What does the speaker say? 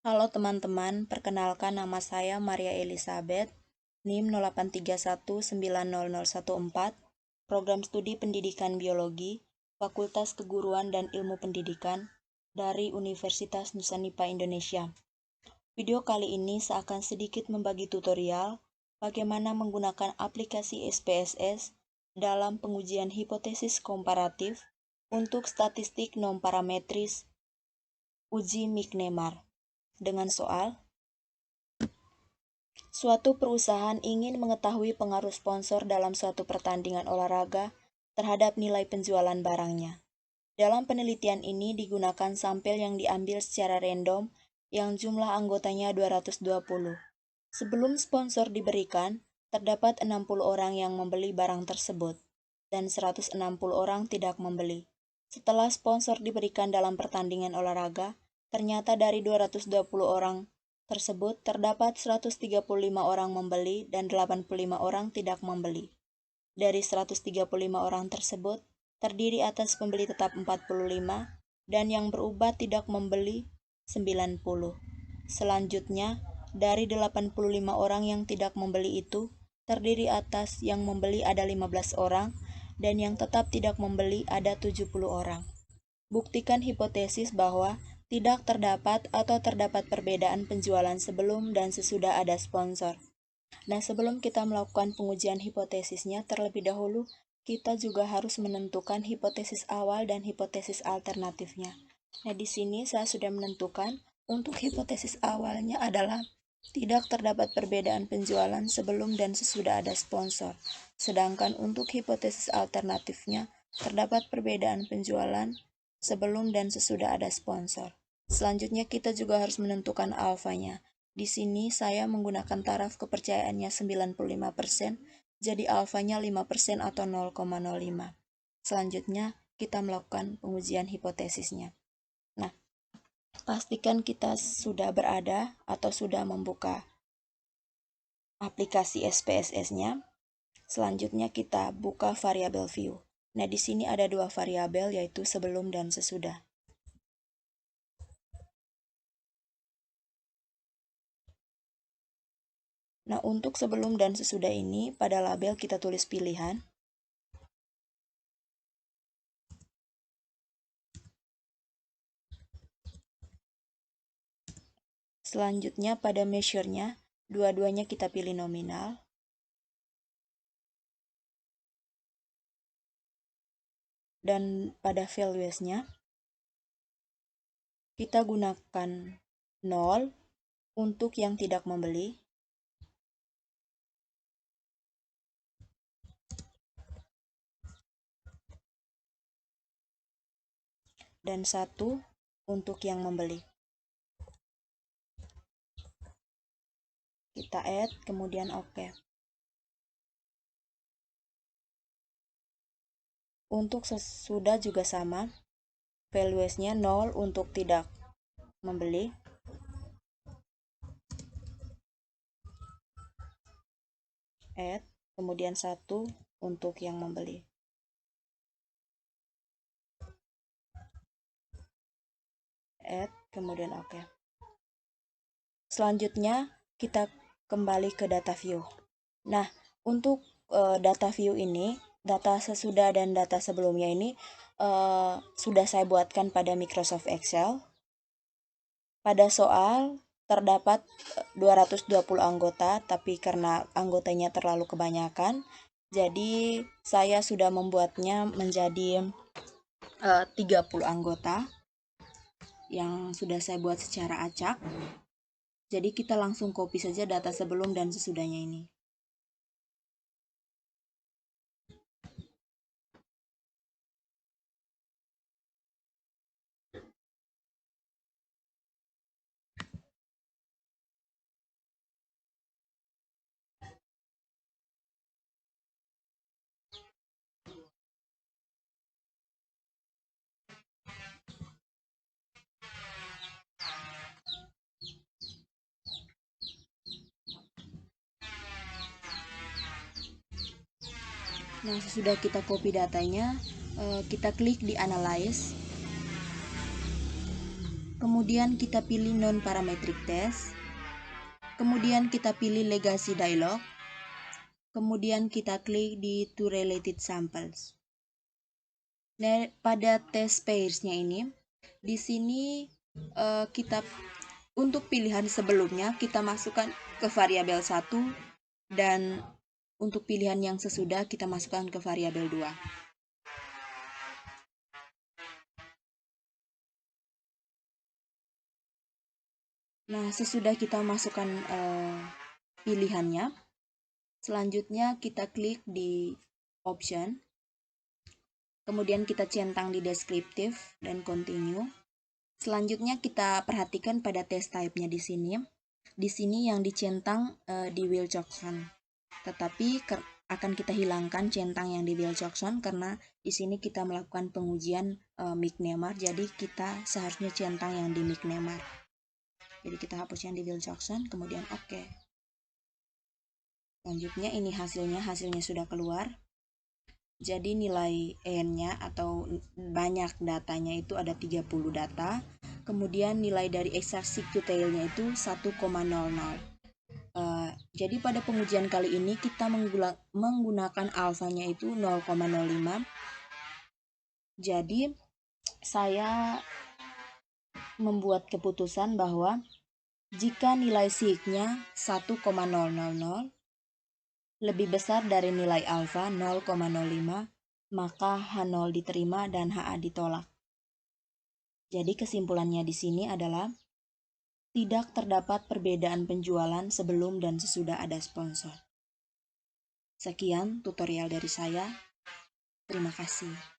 Halo teman-teman, perkenalkan nama saya Maria Elizabeth, NIM 0831900114, Program Studi Pendidikan Biologi, Fakultas Keguruan dan Ilmu Pendidikan dari Universitas Nusa Indonesia. Video kali ini seakan sedikit membagi tutorial bagaimana menggunakan aplikasi SPSS dalam pengujian hipotesis komparatif untuk statistik non-parametris uji McNemar. Dengan soal, suatu perusahaan ingin mengetahui pengaruh sponsor dalam suatu pertandingan olahraga terhadap nilai penjualan barangnya. Dalam penelitian ini digunakan sampel yang diambil secara random yang jumlah anggotanya 220. Sebelum sponsor diberikan, terdapat 60 orang yang membeli barang tersebut, dan 160 orang tidak membeli. Setelah sponsor diberikan dalam pertandingan olahraga, ternyata dari 220 orang tersebut terdapat 135 orang membeli dan 85 orang tidak membeli. Dari 135 orang tersebut, terdiri atas pembeli tetap 45 dan yang berubah tidak membeli 90. Selanjutnya, dari 85 orang yang tidak membeli itu, terdiri atas yang membeli ada 15 orang dan yang tetap tidak membeli ada 70 orang. Buktikan hipotesis bahwa tidak terdapat atau terdapat perbedaan penjualan sebelum dan sesudah ada sponsor. Nah, sebelum kita melakukan pengujian hipotesisnya, terlebih dahulu kita juga harus menentukan hipotesis awal dan hipotesis alternatifnya. Nah, di sini saya sudah menentukan untuk hipotesis awalnya adalah tidak terdapat perbedaan penjualan sebelum dan sesudah ada sponsor. Sedangkan untuk hipotesis alternatifnya, terdapat perbedaan penjualan sebelum dan sesudah ada sponsor. Selanjutnya kita juga harus menentukan alfanya. Di sini saya menggunakan taraf kepercayaannya 95%, jadi alfanya 5% atau 0,05. Selanjutnya kita melakukan pengujian hipotesisnya. Nah, pastikan kita sudah berada atau sudah membuka aplikasi SPSS-nya. Selanjutnya kita buka variabel view. Nah, di sini ada dua variabel yaitu sebelum dan sesudah. Nah, untuk sebelum dan sesudah ini, pada label kita tulis pilihan. Selanjutnya pada measure-nya, dua-duanya kita pilih nominal. Dan pada values-nya, kita gunakan 0 untuk yang tidak membeli. Dan 1 untuk yang membeli. Kita add, kemudian OK. Untuk sesudah juga sama. Values-nya 0 untuk tidak membeli. Add, kemudian 1 untuk yang membeli. Add, kemudian OK. Selanjutnya kita kembali ke data view. Nah, untuk data view ini, data sesudah dan data sebelumnya ini sudah saya buatkan pada Microsoft Excel. Pada soal terdapat 220 anggota, tapi karena anggotanya terlalu kebanyakan, jadi saya sudah membuatnya menjadi 30 anggota yang sudah saya buat secara acak. Jadi kita langsung copy saja data sebelum dan sesudahnya ini. Nah, sesudah kita copy datanya, kita klik di Analyze. Kemudian kita pilih non-parametric test. Kemudian kita pilih legacy dialog. Kemudian kita klik di to related samples. Nah, pada test pairs-nya ini, di sini kita untuk pilihan sebelumnya kita masukkan ke variabel 1 dan untuk pilihan yang sesudah kita masukkan ke variabel 2. Nah, sesudah kita masukkan pilihannya, selanjutnya kita klik di option. Kemudian kita centang di deskriptif dan continue. Selanjutnya kita perhatikan pada test type-nya di sini. Di sini yang dicentang di Wilcoxon. Tetapi akan kita hilangkan centang yang di Wilcoxon karena di sini kita melakukan pengujian McNemar, jadi kita seharusnya centang yang di McNemar. Jadi kita hapus yang di Wilcoxon, kemudian oke. Selanjutnya ini hasilnya sudah keluar. Jadi nilai N-nya atau banyak datanya itu ada 30 data. Kemudian nilai dari exact tail-nya itu 1,00. Jadi pada pengujian kali ini kita menggunakan alfanya itu 0,05. Jadi saya membuat keputusan bahwa jika nilai sig-nya 1,000 lebih besar dari nilai alfa 0,05, maka H0 diterima dan HA ditolak. Jadi kesimpulannya di sini adalah tidak terdapat perbedaan penjualan sebelum dan sesudah ada sponsor. Sekian tutorial dari saya. Terima kasih.